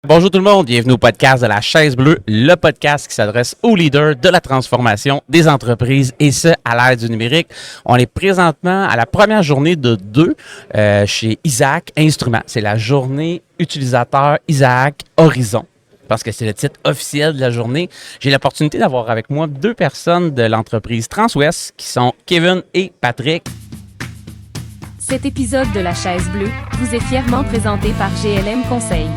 Bonjour tout le monde, bienvenue au podcast de la Chaise Bleue, le podcast qui s'adresse aux leaders de la transformation des entreprises et ce, à l'ère du numérique. On est présentement à la première journée de 2 chez Isaac Instruments. C'est la journée utilisateur Isaac Horizon, parce que c'est le titre officiel de la journée. J'ai l'opportunité d'avoir avec moi 2 personnes de l'entreprise Transwest qui sont Kevin et Patrick. Cet épisode de la Chaise Bleue vous est fièrement présenté par GLM Conseil.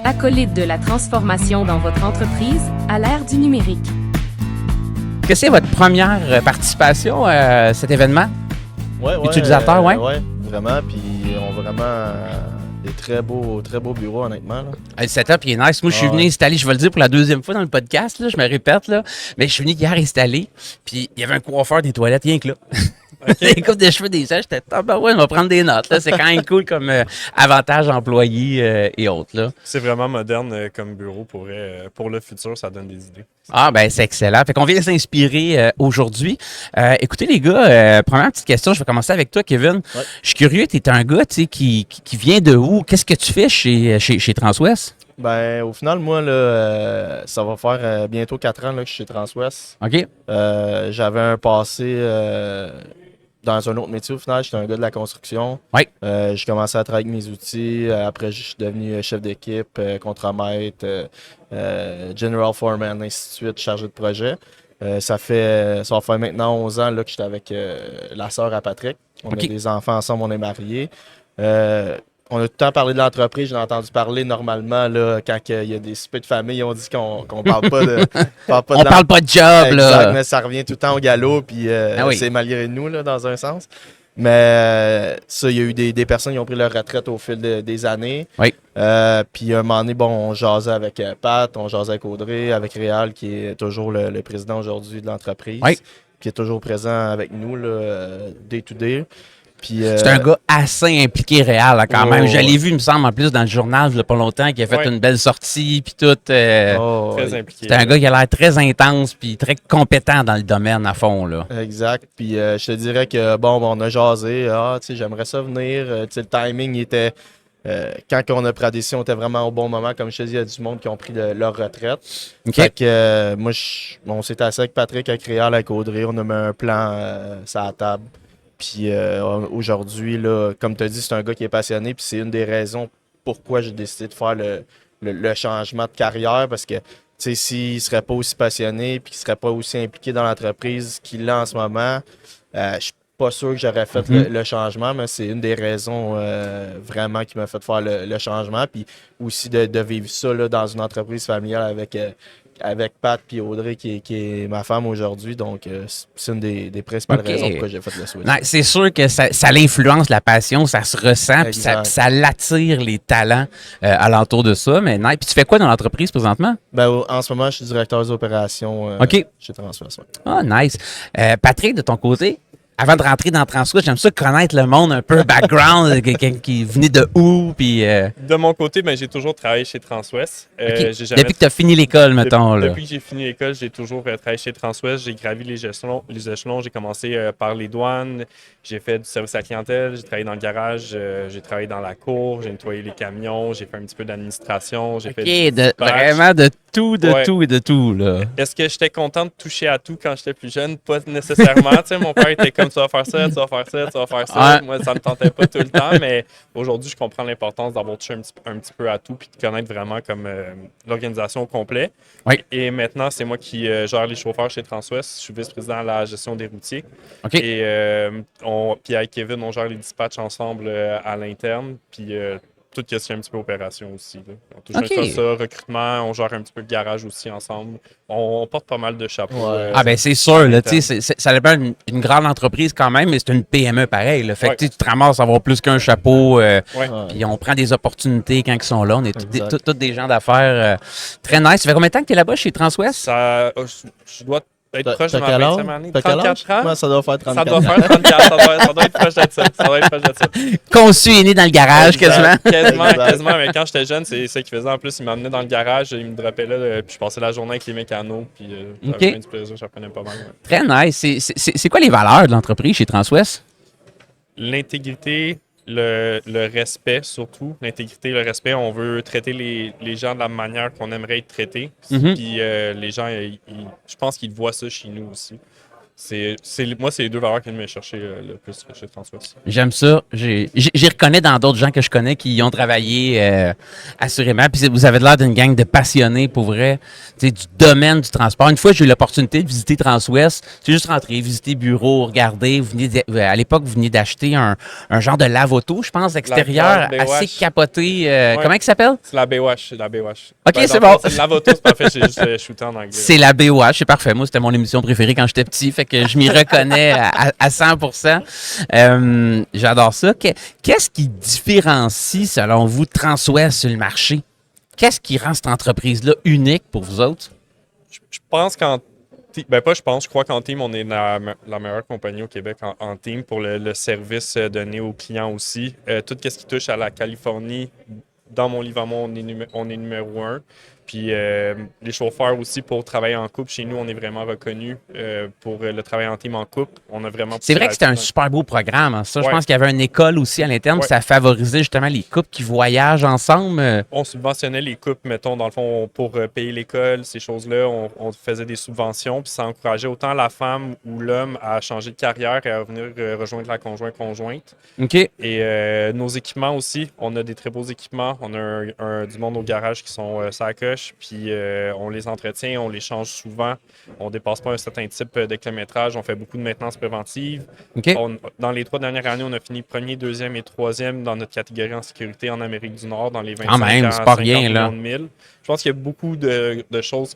Acolyte de la transformation dans votre entreprise à l'ère du numérique. Est-ce que c'est votre première participation à cet événement? Ouais, Utilisateur, ouais? Oui, vraiment. Puis on a vraiment des très beaux bureaux, honnêtement. Là. Le setup, il est nice. Moi, je suis venu installer, je vais le dire pour la 2e fois dans le podcast, là, je me répète, là, mais je suis venu hier installer, puis il y avait un coiffeur des toilettes, rien que là. Okay. Les coupes de cheveux des gens, j'étais ouais, on va prendre des notes. Là. C'est quand même cool comme avantage employés et autres. Là. C'est vraiment moderne comme bureau pour le futur, ça donne des idées. Ah, ben c'est excellent. Fait qu'on vient s'inspirer aujourd'hui. Écoutez, les gars, première petite question, je vais commencer avec toi, Kevin. Ouais. Je suis curieux, tu es un gars qui vient de où? Qu'est-ce que tu fais chez Transwest? Ben, au final, moi, là, ça va faire bientôt 4 ans là, que je suis chez Transwest. OK. J'avais un passé dans un autre métier, au final. J'étais un gars de la construction. Oui. J'ai commencé à travailler avec mes outils. Après, je suis devenu chef d'équipe, contremaître, general foreman, ainsi de suite, chargé de projet. Ça va faire maintenant 11 ans là, que j'étais avec la sœur à Patrick. On a des enfants ensemble, on est mariés. On a tout le temps parlé de l'entreprise. J'ai entendu parler normalement là, quand il y a des soupers de famille. On dit qu'on parle pas de. On parle pas de job, exact, là. Mais ça revient tout le temps au galop. Puis c'est malgré nous, là, dans un sens. Mais ça, il y a eu des personnes qui ont pris leur retraite au fil des années. Oui. Puis un moment donné, on jasait avec Pat, on jasait avec Audrey, avec Réal, qui est toujours le président aujourd'hui de l'entreprise. Oui. Qui est toujours présent avec nous, day to day. Puis, c'est un gars assez impliqué réel là, quand même. Je l'ai vu, il me semble, en plus dans le journal il n'y a pas longtemps, qui a fait une belle sortie puis tout. Très impliqué. C'est un gas qui a l'air très intense puis très compétent dans le domaine à fond. Là. Exact. Puis je te dirais que on a jasé. J'aimerais ça venir. Le timing il était. Quand on a pris la décision, on était vraiment au bon moment. Comme je te dis, il y a du monde qui ont pris leur retraite. Okay. Fait que moi, on s'est assis avec Patrick, avec Réal, avec Audrey. On a mis un plan sur la table. Puis aujourd'hui, là, comme tu as dit, c'est un gars qui est passionné. Puis c'est une des raisons pourquoi j'ai décidé de faire le changement de carrière. Parce que s'il ne serait pas aussi passionné puis qu'il ne serait pas aussi impliqué dans l'entreprise qu'il l'a en ce moment, je suis pas sûr que j'aurais fait le changement. Mais c'est une des raisons vraiment qui m'a fait faire le changement. Puis aussi de vivre ça là, dans une entreprise familiale avec Pat et Audrey, qui est ma femme aujourd'hui. Donc, c'est une des principales raisons pourquoi j'ai fait le switch. Non, c'est sûr que ça l'influence, la passion, ça se ressent, puis ça l'attire les talents alentour de ça. Mais puis tu fais quoi dans l'entreprise présentement? Ben, en ce moment, je suis directeur des opérations chez Transwest. Ah, nice. Patrick, de ton côté? Avant de rentrer dans Transwest, j'aime ça connaître le monde un peu background, quelqu'un qui venait de où, puis... De mon côté, j'ai toujours travaillé chez Transwest. Depuis que tu as fini l'école, mettons. Depuis que j'ai fini l'école, j'ai toujours travaillé chez Transwest. J'ai gravi les échelons. J'ai commencé par les douanes. J'ai fait du service à la clientèle. J'ai travaillé dans le garage. J'ai travaillé dans la cour. J'ai nettoyé les camions. J'ai fait un petit peu d'administration. J'ai fait vraiment de tout, tout et de tout. Là. Est-ce que j'étais content de toucher à tout quand j'étais plus jeune? Pas nécessairement. Mon père était comme, tu vas faire ça, tu vas faire ça, tu vas faire ça. Ouais. Moi, ça me tentait pas tout le temps, mais aujourd'hui, je comprends l'importance d'avoir touché un petit peu à tout puis de connaître vraiment comme l'organisation au complet. Oui. Et maintenant, c'est moi qui gère les chauffeurs chez Transwest. Je suis vice-président à la gestion des routiers. Okay. Et puis avec Kevin, on gère les dispatchs ensemble à l'interne. Puis tout ce qui est un petit peu opération aussi. Là. On touche un peu ça, recrutement, on gère un petit peu le garage aussi ensemble. On porte pas mal de chapeaux. Ben c'est sûr, là, ça dépend d'une grande entreprise quand même, mais c'est une PME pareil. Là. Fait que tu te ramasses à avoir plus qu'un chapeau, puis on prend des opportunités quand ils sont là. On est tous des gens d'affaires très nice. Ça fait combien de temps que tu es là-bas chez Transwest? Je dois être proche de ma 20e année. 34 ans? Moi, ça doit faire 34. Ça doit faire 34. Ça doit être proche de ça. Conçu est né dans le garage, quasiment. Quasiment. Mais quand j'étais jeune, c'est ça qu'il faisait. En plus, il m'emmenait dans le garage, il me droppait là, puis je passais la journée avec les mécanos, puis j'avais du plaisir, j'apprenais pas mal. Ouais. Très nice. C'est quoi les valeurs de l'entreprise chez Transwest? L'intégrité, le respect, surtout, l'intégrité, le respect. On veut traiter les gens de la manière qu'on aimerait être traités. Mhm. Puis les gens, je pense qu'ils voient ça chez nous aussi. Moi, c'est les deux valeurs qui viennent me chercher le plus chez Transwest. J'aime ça. J'y reconnais dans d'autres gens que je connais qui y ont travaillé assurément. Puis vous avez l'air d'une gang de passionnés, pour vrai, du domaine du transport. Une fois, j'ai eu l'opportunité de visiter Transwest. J'ai juste rentré, visiter bureau, regarder. À l'époque, vous veniez d'acheter un genre de lave-auto, je pense, extérieur, La assez Baywatch. capoté. Ouais. Comment il s'appelle? C'est la Baywatch. La Baywatch. OK, Ben, c'est dans le bon. fond, c'est la Lavoto, c'est parfait. J'ai juste shooté en anglais. C'est la BOH, c'est parfait. Moi, c'était mon émission préférée quand j'étais petit, fait que je m'y reconnais à 100%. J'adore ça. Qu'est-ce qui différencie, selon vous, Transwest sur le marché? Qu'est-ce qui rend cette entreprise-là unique pour vous autres? Je pense je crois qu'en team, on est la meilleure compagnie au Québec en team pour le service donné aux clients aussi. Tout ce qui touche à la Californie, dans mon livre à moi, on est numéro 1. Puis les chauffeurs aussi, pour travailler en couple, chez nous, on est vraiment reconnus pour le travail en team en couple. On a vraiment C'est vrai que c'était un super beau programme. Hein, ça, je Ouais. pense qu'il y avait une école aussi à l'interne, puis Ouais. ça favorisait justement les couples qui voyagent ensemble. On subventionnait les couples, mettons, dans le fond, pour payer l'école, ces choses-là. On faisait des subventions, puis ça encourageait autant la femme ou l'homme à changer de carrière et à venir rejoindre la conjointe. OK. Et nos équipements aussi, on a des très beaux équipements. On a du monde au garage qui sont sa coche, puis on les entretient, on les change souvent. On dépasse pas un certain type de kilométrage. On fait beaucoup de maintenance préventive. OK. Dans les 3 dernières années, on a fini premier, deuxième et troisième dans notre catégorie en sécurité en Amérique du Nord, dans les 25 Quand même, à c'est pas 50 rien, là. millions de milles. Je pense qu'il y a beaucoup de choses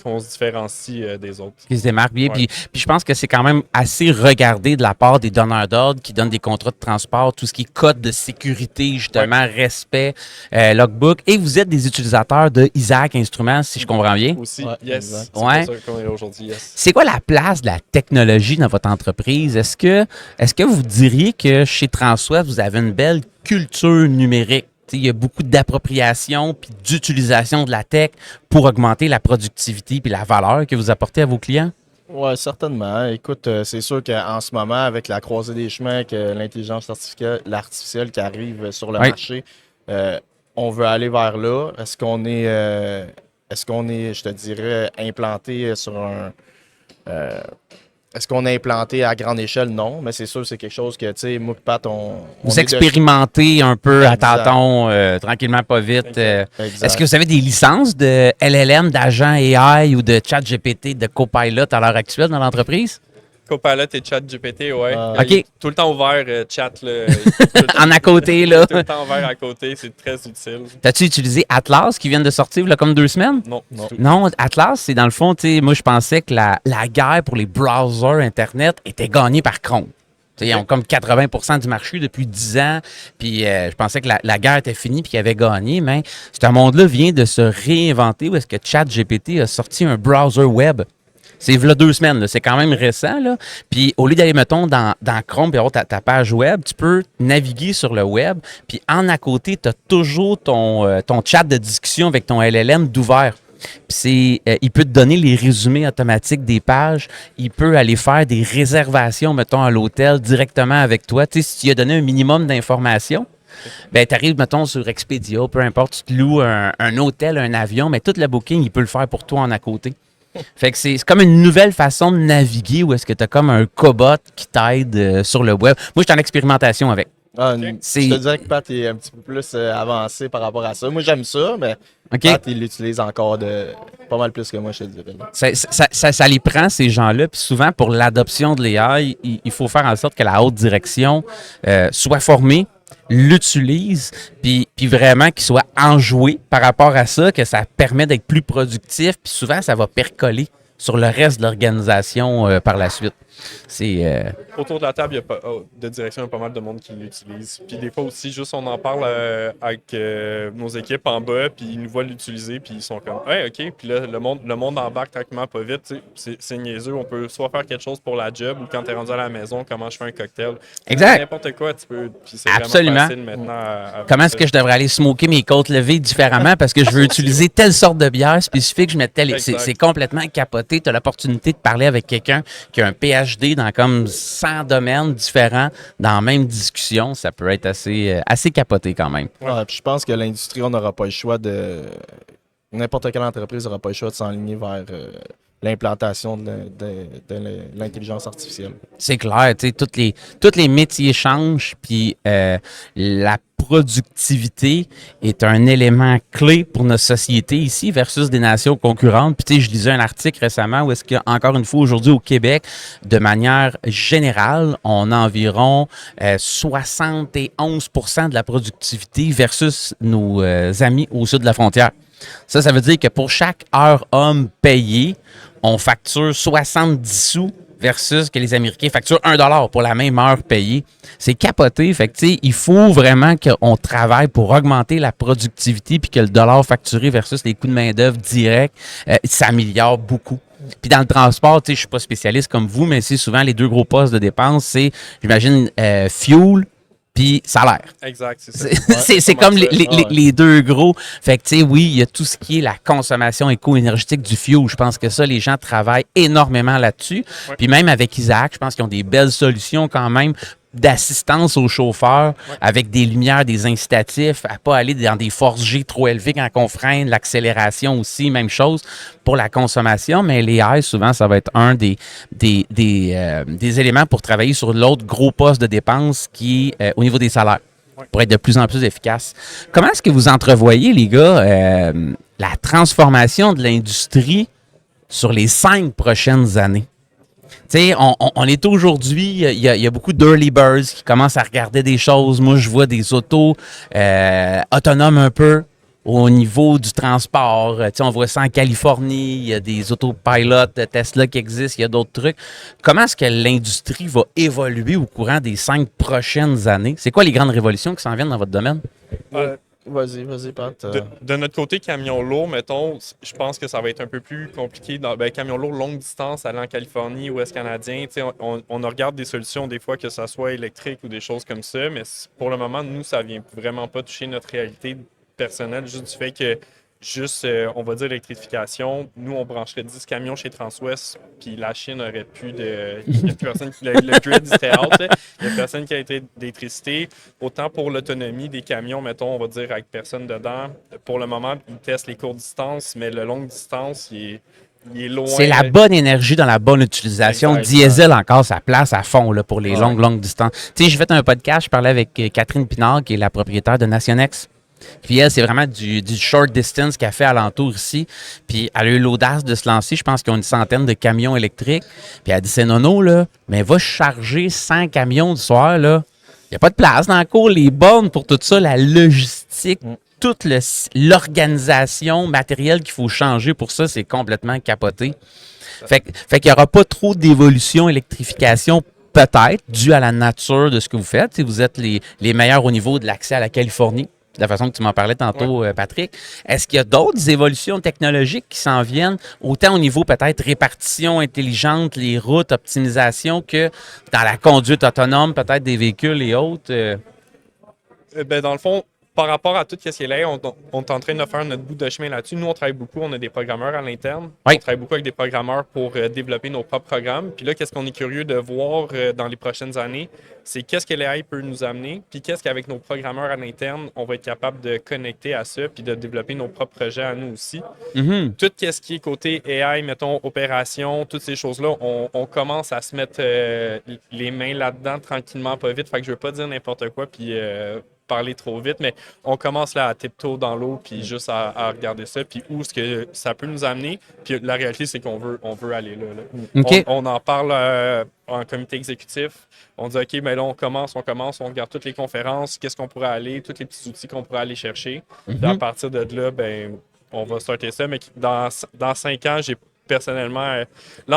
qu'on se différencie des autres. Qui se démarquent bien. Ouais. Puis je pense que c'est quand même assez regardé de la part des donneurs d'ordre qui donnent des contrats de transport, tout ce qui est code de sécurité, justement, respect, logbook. Et vous êtes des utilisateurs de Isaac Instruments, si je comprends bien. Aussi, Ouais, yes. exact. C'est Ouais. pour ça qu'on est là aujourd'hui, yes. C'est quoi la place de la technologie dans votre entreprise? Est-ce que vous diriez que chez Transwest, vous avez une belle culture numérique? T'sais, il y a beaucoup d'appropriation puis d'utilisation de la tech pour augmenter la productivité puis la valeur que vous apportez à vos clients? Oui, certainement. Écoute, c'est sûr qu'en ce moment, avec la croisée des chemins, avec l'intelligence artificielle qui arrive sur le Oui. marché, on veut aller vers là. Est-ce qu'on est, je te dirais, implanté sur un... est-ce qu'on est implanté à grande échelle? Non, mais c'est sûr que c'est quelque chose que, tu sais, moi et Pat, on Vous est expérimentez un peu à Exact. tâtons, tranquillement, pas vite. Exact. Exact. Est-ce que vous avez des licences de LLM, d'agent AI ou de ChatGPT, de Copilot à l'heure actuelle dans l'entreprise? Copilot et ChatGPT, ouais. Ah. OK. Il est tout le temps ouvert, chat. Là, En à côté, là. Tout le temps ouvert à côté, c'est très utile. T'as-tu utilisé Atlas qui vient de sortir, là, comme 2 semaines? Non, Non. du tout. Non, Atlas, c'est dans le fond, tu sais, moi, je pensais que la guerre pour les browsers Internet était gagnée par Chrome. Tu sais, ils ont comme 80% du marché depuis 10 ans, puis je pensais que la guerre était finie puis qu'ils avaient gagné, mais ce monde-là vient de se réinventer où est-ce que ChatGPT a sorti un browser web. C'est là 2 semaines, là. C'est quand même récent. Là. Puis au lieu d'aller, mettons, dans Chrome et avoir ta page web, tu peux naviguer sur le web. Puis en à côté, tu as toujours ton chat de discussion avec ton LLM d'ouvert. Puis il peut te donner les résumés automatiques des pages. Il peut aller faire des réservations, mettons, à l'hôtel directement avec toi. Tu sais, si tu lui as donné un minimum d'informations, ben, tu arrives, mettons, sur Expedia, peu importe, tu te loues un hôtel, un avion, mais tout le booking, il peut le faire pour toi en à côté. Fait que c'est comme une nouvelle façon de naviguer où est-ce que tu as comme un cobot qui t'aide sur le web. Moi, je suis en expérimentation avec. Ah, C'est- je te dirais que Pat est un petit peu plus avancé par rapport à ça. Moi, j'aime ça, mais OK? Pat, il l'utilise encore pas mal plus que moi, je te dirais. là. Ça les prend, ces gens-là. Puis souvent, pour l'adoption de l'AI, il faut faire en sorte que la haute direction soit formée, l'utilise, puis vraiment qu'il soit enjoué par rapport à ça, que ça permet d'être plus productif. Puis souvent, ça va percoler sur le reste de l'organisation par la suite. C'est... Autour de la table, il y a de direction, il y a pas mal de monde qui l'utilise. Puis des fois aussi, juste on en parle avec nos équipes en bas, puis ils nous voient l'utiliser, puis ils sont comme « Hey, OK ». Puis là, le monde embarque tranquillement pas vite. Tu sais, c'est niaiseux. On peut soit faire quelque chose pour la job ou quand tu es rendu à la maison, comment je fais un cocktail. Exact. N'importe quoi, tu peux. Puis c'est Absolument. vraiment facile maintenant à Comment est-ce que je devrais aller smoker mes côtes levées différemment parce que je veux utiliser telle sorte de bière spécifique, je mets telle... Exact. C'est complètement capoté. Tu as l'opportunité de parler avec quelqu'un qui a un PhD PhD dans comme 100 domaines différents dans la même discussion, ça peut être assez capoté quand même. Ouais, puis je pense que l'industrie, on n'aura pas le choix de... N'importe quelle entreprise n'aura pas le choix de s'enligner vers l'implantation de l'intelligence artificielle. C'est clair, tu sais, tous les métiers changent, puis la productivité est un élément clé pour notre société ici versus des nations concurrentes. Puis tu sais, je lisais un article récemment où est-ce qu'encore une fois aujourd'hui au Québec, de manière générale, on a environ 71% de la productivité versus nos amis au sud de la frontière. Ça veut dire que pour chaque heure homme payée, on facture 70 sous versus que les Américains facturent $1 pour la même heure payée. C'est capoté. Fait que, tu sais, il faut vraiment qu'on travaille pour augmenter la productivité puis que le dollar facturé versus les coûts de main-d'œuvre directs s'améliore beaucoup. Puis dans le transport, tu sais, je suis pas spécialiste comme vous, mais c'est souvent les deux gros postes de dépenses, c'est, j'imagine, fuel puis salaire. Exact, c'est ça. C'est comme les deux gros. Fait que, tu sais, oui, il y a tout ce qui est la consommation éco-énergétique du fuel. Je pense que ça, les gens travaillent énormément là-dessus. Ouais. Puis même avec Isaac, je pense qu'ils ont des belles solutions quand même d'assistance aux chauffeurs avec des lumières, des incitatifs, à pas aller dans des forces G trop élevées quand on freine, l'accélération aussi, même chose pour la consommation, mais les AI, souvent, ça va être un des éléments pour travailler sur l'autre gros poste de dépense qui est au niveau des salaires, pour être de plus en plus efficace. Comment est-ce que vous entrevoyez, les gars, la transformation de l'industrie sur les 5 prochaines années? Tu sais, on est aujourd'hui, il y a beaucoup d'early birds qui commencent à regarder des choses. Moi, je vois des autos autonomes un peu au niveau du transport. Tu sais, on voit ça en Californie, il y a des autopilotes de Tesla qui existent, il y a d'autres trucs. Comment est-ce que l'industrie va évoluer au courant des 5 prochaines années? C'est quoi les grandes révolutions qui s'en viennent dans votre domaine? Vas-y, Pat. De notre côté, camion lourd, mettons, je pense que ça va être un peu plus compliqué. Camion lourd longue distance, aller en Californie, ouest canadien, on regarde des solutions des fois que ça soit électrique ou des choses comme ça, mais pour le moment, nous, ça vient vraiment pas toucher notre réalité personnelle, juste du fait que on va dire l'électrification. Nous, on brancherait 10 camions chez Transwest, puis la Chine aurait plus de... Il n'y a plus personne qui... Le grid serait out, là. Il n'y a personne qui a été d'électricité. Autant pour l'autonomie des camions, mettons, on va dire avec personne dedans. Pour le moment, ils testent les courtes distances, mais le longue distance, il est loin. C'est la bonne énergie dans la bonne utilisation. Exactement. Diesel encore sa place à fond là, pour les longues distances. Tu sais, j'ai fait un podcast, je parlais avec Catherine Pinard, qui est la propriétaire de Nationex. Puis elle, c'est vraiment du short distance qu'elle fait alentour ici. Puis elle a eu l'audace de se lancer. Je pense qu'ils ont une centaine de camions électriques. Puis elle dit, c'est nono, là, mais va charger 100 camions du soir, là. Il n'y a pas de place dans la cour, les bornes pour tout ça, la logistique, toute l'organisation matérielle qu'il faut changer pour ça, c'est complètement capoté. Fait qu'il n'y aura pas trop d'évolution, électrification, peut-être, dû à la nature de ce que vous faites. Vous êtes les meilleurs au niveau de l'accès à la Californie, de la façon que tu m'en parlais tantôt, Patrick. Est-ce qu'il y a d'autres évolutions technologiques qui s'en viennent, autant au niveau peut-être répartition intelligente, les routes, optimisation, que dans la conduite autonome, peut-être des véhicules et autres? Dans le fond, par rapport à tout ce qui est là, on est en train de faire notre bout de chemin là-dessus. Nous, on travaille beaucoup, on a des programmeurs à l'interne. Oui. On travaille beaucoup avec des programmeurs pour développer nos propres programmes. Puis là, qu'est-ce qu'on est curieux de voir dans les prochaines années, c'est qu'est-ce que l'AI peut nous amener, puis qu'est-ce qu'avec nos programmeurs à l'interne, on va être capable de connecter à ça, puis de développer nos propres projets à nous aussi. Mm-hmm. Tout ce qui est côté AI, mettons, opération, toutes ces choses-là, on commence à se mettre les mains là-dedans tranquillement, pas vite. Fait que je veux pas dire n'importe quoi, puis parler trop vite, mais on commence là à tiptoe dans l'eau, puis juste à regarder ça, puis où est-ce que ça peut nous amener. Puis la réalité, c'est qu'on veut aller là. OK. On en parle en comité exécutif. On dit, OK, mais là, on commence, on regarde toutes les conférences, qu'est-ce qu'on pourrait aller, tous les petits outils qu'on pourrait aller chercher. Puis à partir de là, ben, on va starter ça, mais dans 5 ans, j'ai personnellement...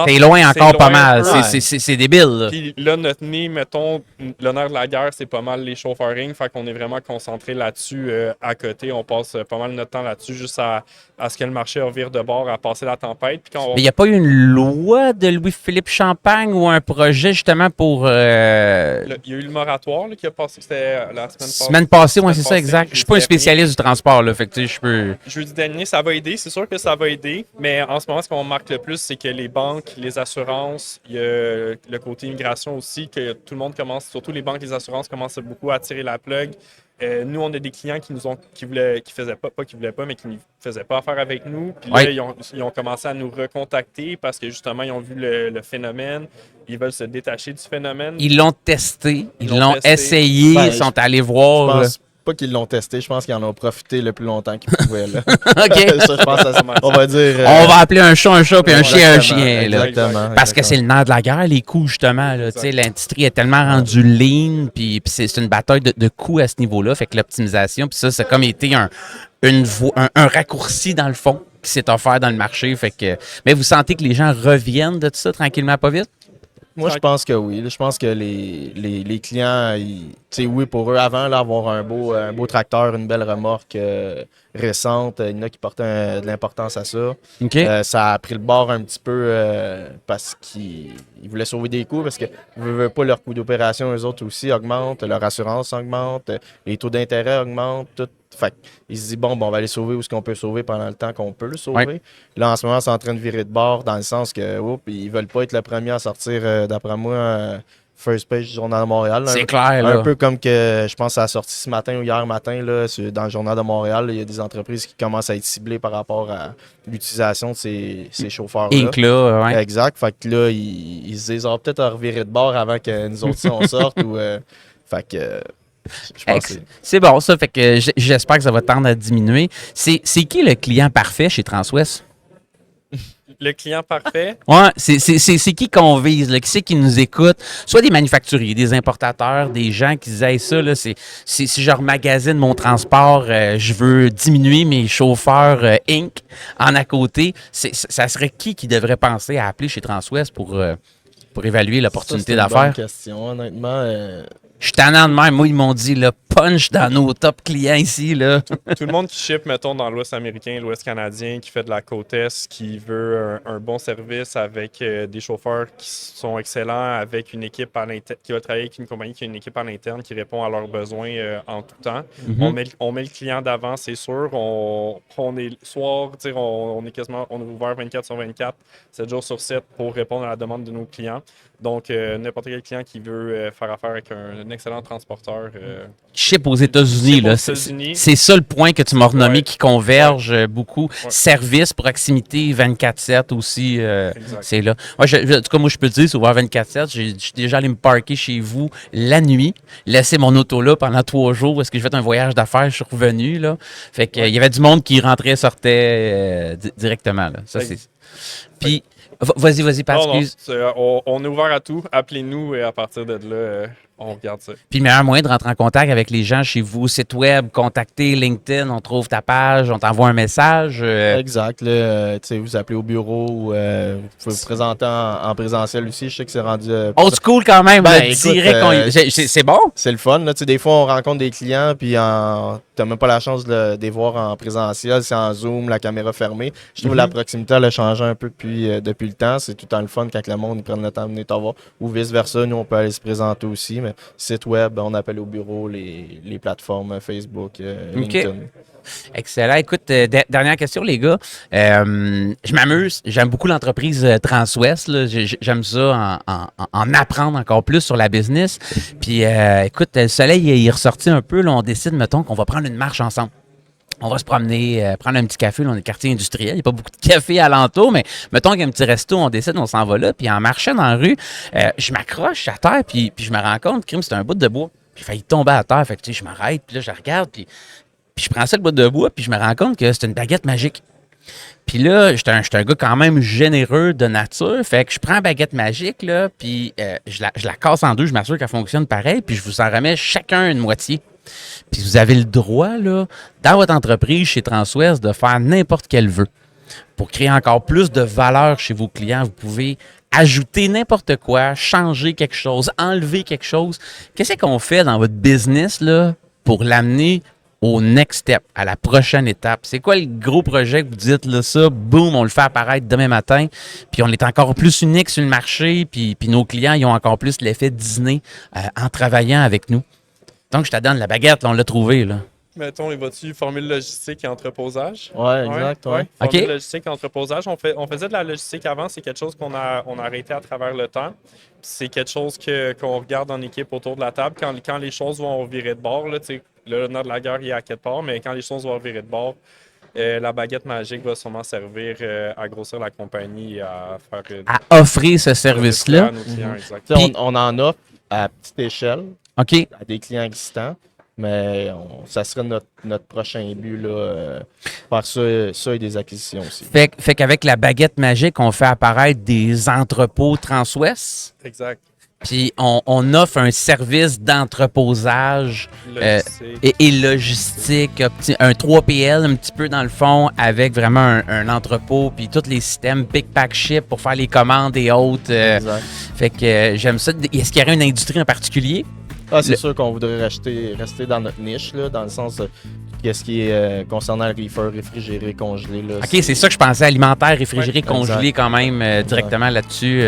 C'est loin encore loin pas mal. un peu. C'est débile. Là. Puis là, notre nez, mettons, l'honneur de la guerre, c'est pas mal les chauffeurings. Fait qu'on est vraiment concentré là-dessus à côté. On passe pas mal notre temps là-dessus, juste à ce que le marché revire de bord, à passer la tempête. Puis Mais il n'y a pas eu une loi de Louis-Philippe Champagne ou un projet justement pour... il y a eu le moratoire là, qui a passé, c'était la semaine passée, oui, c'est ça, passée, exact. Je suis pas un jeudi dernier. spécialiste du transport, là, fait que tu sais, je peux... Jeudi dernier, ça va aider, c'est sûr que ça va aider, mais en ce moment, ce qu'on remarque le plus, c'est que les banques, les assurances, il y a le côté immigration aussi, que tout le monde commence, surtout les banques, les assurances commencent beaucoup à tirer la plug. Nous, on a des clients qui faisaient pas, mais qui ne faisaient pas affaire avec nous. Puis là, ils ont commencé à nous recontacter parce que justement, ils ont vu le phénomène. Ils veulent se détacher du phénomène. Ils l'ont testé, ils l'ont essayé, ils sont allés voir. Je pense pas qu'ils l'ont testé, je pense qu'ils en ont profité le plus longtemps qu'ils pouvaient. Là. OK. Ça, je pense on va dire. On va appeler un chat, puis un chien, un chien. Exactement. Parce que c'est le nerf de la guerre, les coûts, justement. L'industrie est tellement rendue lean, puis c'est une bataille de coûts à ce niveau-là. Fait que l'optimisation, puis ça a comme été un raccourci, dans le fond, qui s'est offert dans le marché. Fait que, mais vous sentez que les gens reviennent de tout ça tranquillement, pas vite? Moi, je pense que oui. Je pense que les clients, oui, pour eux, avant, là, avoir un beau tracteur, une belle remorque récente, il y en a qui portaient de l'importance à ça. Okay. Ça a pris le bord un petit peu parce qu'ils voulaient sauver des coûts, parce que veulent pas leur coût d'opération, eux autres aussi augmentent, leur assurance augmente, les taux d'intérêt augmentent, tout. Fait qu'ils se disent, bon, on va aller sauver où est-ce qu'on peut sauver pendant le temps qu'on peut le sauver. Ouais. Là, en ce moment, c'est en train de virer de bord dans le sens que, ils veulent pas être le premier à sortir, d'après moi, first page du Journal de Montréal. C'est clair, là. Un peu comme que, je pense, ça a sorti ce matin ou hier matin, là, dans le Journal de Montréal, il y a des entreprises qui commencent à être ciblées par rapport à l'utilisation de ces chauffeurs-là. Inc, là, ouais. Exact. Fait que là, ils se disent, peut-être à revirer de bord avant que nous autres, on sorte. Fait que... Je pense c'est bon, ça. Fait que j'espère que ça va tendre à diminuer. C'est qui le client parfait chez Transwest? Le client parfait? Ouais, c'est qui qu'on vise, là? Qui c'est qui nous écoute? Soit des manufacturiers, des importateurs, des gens qui disaient ça, là, si je remagasine mon transport, je veux diminuer mes chauffeurs Inc. en à côté. Ça serait qui devrait penser à appeler chez Transwest pour évaluer l'opportunité d'affaires? C'est une bonne question, honnêtement. Je suis tannant de même. Moi, ils m'ont dit, le punch dans nos top clients ici, là. Tout le monde qui ship, mettons, dans l'Ouest américain, l'Ouest canadien, qui fait de la côte Est, qui veut un bon service avec des chauffeurs qui sont excellents, avec une équipe qui va travailler avec une compagnie qui a une équipe à l'interne qui répond à leurs besoins en tout temps. Mm-hmm. On met le client d'avant, c'est sûr. On est le soir, on est ouvert 24 sur 24, 7 jours sur 7 pour répondre à la demande de nos clients. Donc, n'importe quel client qui veut faire affaire avec un excellent transporteur. Ship aux États-Unis, là. C'est ça le point que tu m'as renommé qui converge beaucoup. Ouais. Service, proximité, 24/7 aussi, c'est là. Ouais, en tout cas, moi, je peux te dire, c'est ouvert 24/7. Je suis déjà allé me parker chez vous la nuit, laisser mon auto là pendant 3 jours parce que j'ai fait un voyage d'affaires, je suis revenu, là. Fait que, il y avait du monde qui rentrait, sortait directement, là. Ça, c'est... Puis... Vas-y, Pat, excuse. On est ouvert à tout. Appelez-nous et à partir de là, on regarde ça. Puis le meilleur moyen de rentrer en contact avec les gens chez vous, site web, contacter LinkedIn, on trouve ta page, on t'envoie un message. Exact. Là, vous appelez au bureau ou vous pouvez vous présenter en présentiel aussi. Je sais que c'est rendu... old school quand même. Écoute, c'est bon. C'est le fun. Là, des fois, on rencontre des clients puis t'as même pas la chance de les voir en présentiel. C'est en Zoom, la caméra fermée. Je trouve que la proximité, elle a changé un peu depuis le temps. C'est tout le temps le fun quand le monde prenne le temps de venir te voir. Ou vice-versa, nous, on peut aller se présenter aussi. Mais site web, on appelle au bureau, les plateformes Facebook, LinkedIn. Excellent. Écoute, dernière question, les gars. Je m'amuse. J'aime beaucoup l'entreprise Transwest. Là. J'aime ça en apprendre encore plus sur la business. Puis, écoute, le soleil il est ressorti un peu. Là, on décide, mettons, qu'on va prendre une marche ensemble. On va se promener, prendre un petit café. Là, on est quartier industriel. Il n'y a pas beaucoup de café alentour, mais mettons qu'il y a un petit resto, on décide, on s'en va là. Puis en marchant dans la rue, je m'accroche à terre, puis je me rends compte que c'est un bout de bois. J'ai failli tomber à terre. Fait que, je m'arrête, puis là, je regarde, puis je prends ça, le bout de bois, puis je me rends compte que c'est une baguette magique. Puis là, j'étais un gars quand même généreux de nature. Fait que je prends la baguette magique, là, puis je la casse en deux, je m'assure qu'elle fonctionne pareil, puis je vous en remets chacun une moitié. Puis vous avez le droit, là, dans votre entreprise, chez Transwest, de faire n'importe quel vœu. Pour créer encore plus de valeur chez vos clients, vous pouvez ajouter n'importe quoi, changer quelque chose, enlever quelque chose. Qu'est-ce qu'on fait dans votre business, là, pour l'amener au next step, à la prochaine étape? C'est quoi le gros projet que vous dites, là, ça, boum, on le fait apparaître demain matin, puis on est encore plus unique sur le marché, puis nos clients, ils ont encore plus l'effet Disney en travaillant avec nous. Donc, je te donne la baguette, là, on l'a trouvé, là. Mettons, il va-tu formule logistique et entreposage? Ouais, exact. Ouais. Formule OK. logistique et entreposage. On faisait de la logistique avant, c'est quelque chose qu'on a arrêté à travers le temps. Puis c'est quelque chose qu'on regarde en équipe autour de la table. Quand les choses vont virer de bord, là, le nerf de la guerre il est à quelque part, mais quand les choses vont virer de bord, la baguette magique va sûrement servir à grossir la compagnie et à faire À offrir ce service-là. à nos clients, exact. Tu sais, on en offre à petite échelle OK. à des clients existants, mais ça serait notre prochain but, là, faire ça et des acquisitions aussi. Fait qu'avec la baguette magique, on fait apparaître des entrepôts Transwest. Exact. Puis on offre un service d'entreposage Logistique. et logistique, un 3PL un petit peu dans le fond, avec vraiment un entrepôt, puis tous les systèmes Pick Pack Ship pour faire les commandes et autres. Exact. Fait que j'aime ça. Est-ce qu'il y aurait une industrie en particulier? Ah, c'est sûr qu'on voudrait rester dans notre niche, là, dans le sens qu'est-ce qui est concernant le reefer, réfrigéré, congelé. Là, OK, c'est ça que je pensais, alimentaire, réfrigéré, Ouais, congelé exact. quand même directement là-dessus.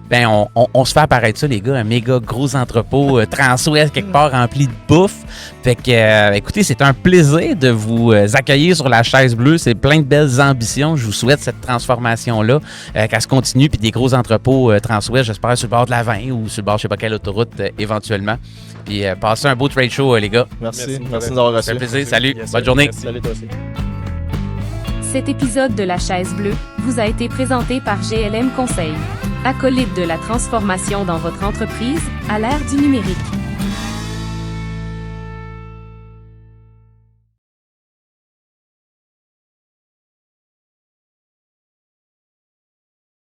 Ben, on se fait apparaître ça, les gars, un méga gros entrepôt Transwest quelque part rempli de bouffe. Fait que, écoutez, c'est un plaisir de vous accueillir sur la chaise bleue. C'est plein de belles ambitions. Je vous souhaite cette transformation-là, qu'elle se continue, puis des gros entrepôts Transwest, j'espère, sur le bord de la 20 ou sur le bord, je sais pas quelle autoroute, éventuellement. Puis, passez un beau trade show, les gars. Merci de Merci. nous avoir Ça fait reçus. plaisir. Salut. Yes, Bonne sir. journée. Merci. Salut toi aussi. Cet épisode de La Chaise Bleue vous a été présenté par GLM Conseil. Acolyte de la transformation dans votre entreprise à l'ère du numérique.